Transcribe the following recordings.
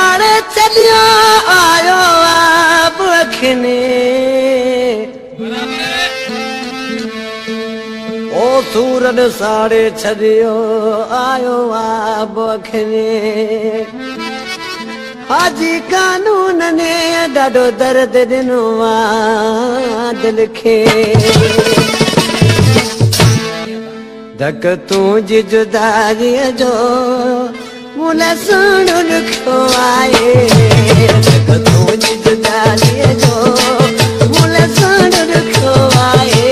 साढ़े चलियो आयो आप रखने ओ सूरन साढ़े चलियो आयो आप रखने हाजी कानून ने ॾाढो दर्द ॾिनो आहे दिल खे धक तुंहिंजी जुदाईअ जो मुल सुहिणो ॾुखियो आहे धक तुंहिंजी जुदाईअ जो मुल सुहिणो ॾुखियो आहे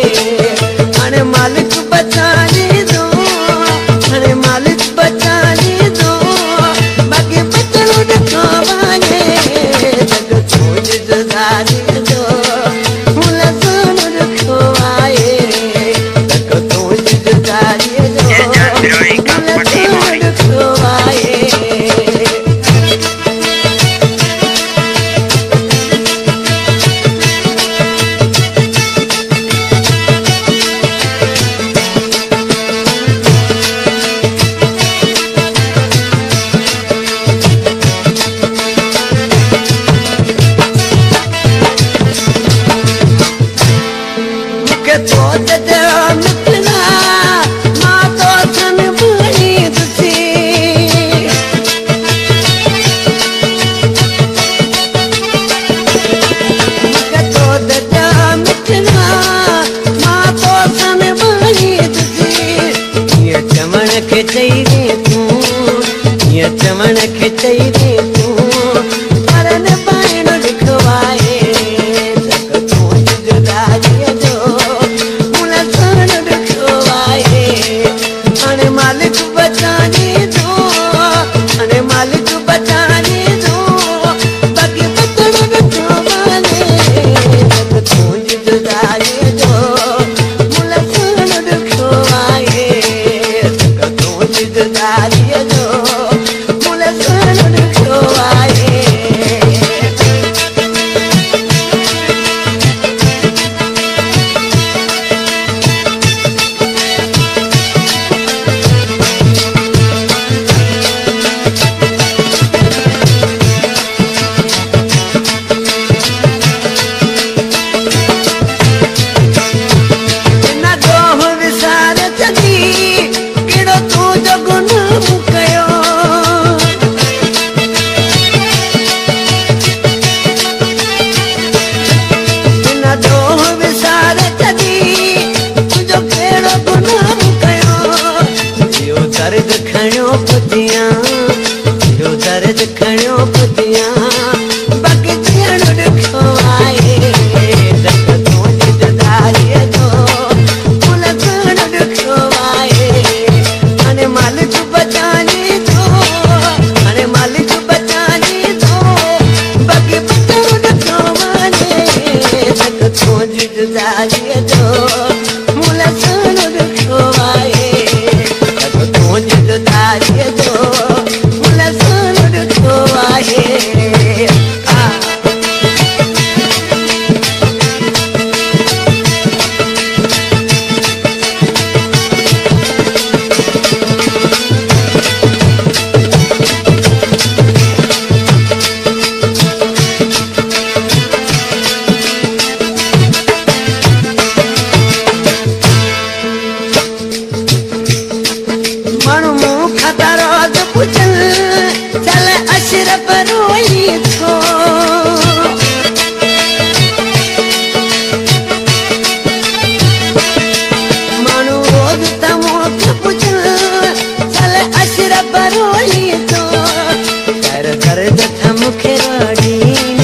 हाणे मालिक बचाईंदो हाणे मालिक बचाईंदो बाक़ी बचणो ॾुखियो आहे धक तुंहिंजी जुदाईअ जो मुल सुहिणो ॾुखियो आहे धक तुंहिंजी जुदाईअ जो मुल सुहिणो ॾुखियो आहे चवण खे चई दे तूं पर न पाइणो ॾुखियो आहे धक तुंहिंजी जुदाईअ जो मुल सुहिणो ॾुखियो आहे हाणे मालिक बचाईंदो हाणे मालिक बचाईंदो बाक़ी बचणो ॾुखियो आहे धक तुंहिंजी जुदाईअ जो मुल सुहिणो ॾुखियो आहे धक तुंहिंजी जुदाईअ जो दर्द खणियो पुतियां बाक़ी जीअणो ॾुखियो आहे धक तुंहिंजी जुदाईअ जो मुल सुहिणो ॾुखियो आहे हाणे मालिक बचाईंदो हाणे मालिक बचाईंदो बाक़ी बचणो ॾुखियो आहे धक तुंहिंजी जुदाईअ जो मुल सुहिणो ॾुखियो आहे धक तुंहिंजी जुदाईअ जो मुल सुहिणो ॾुखियो आहे माण्हू मूं खां रोज़ पुछनि चल अशरफ रोई थो माण्हू रोज़ त मूंखे पुछनि चल अशरफ रोई थो कर दर्द त मूंखे रड़ी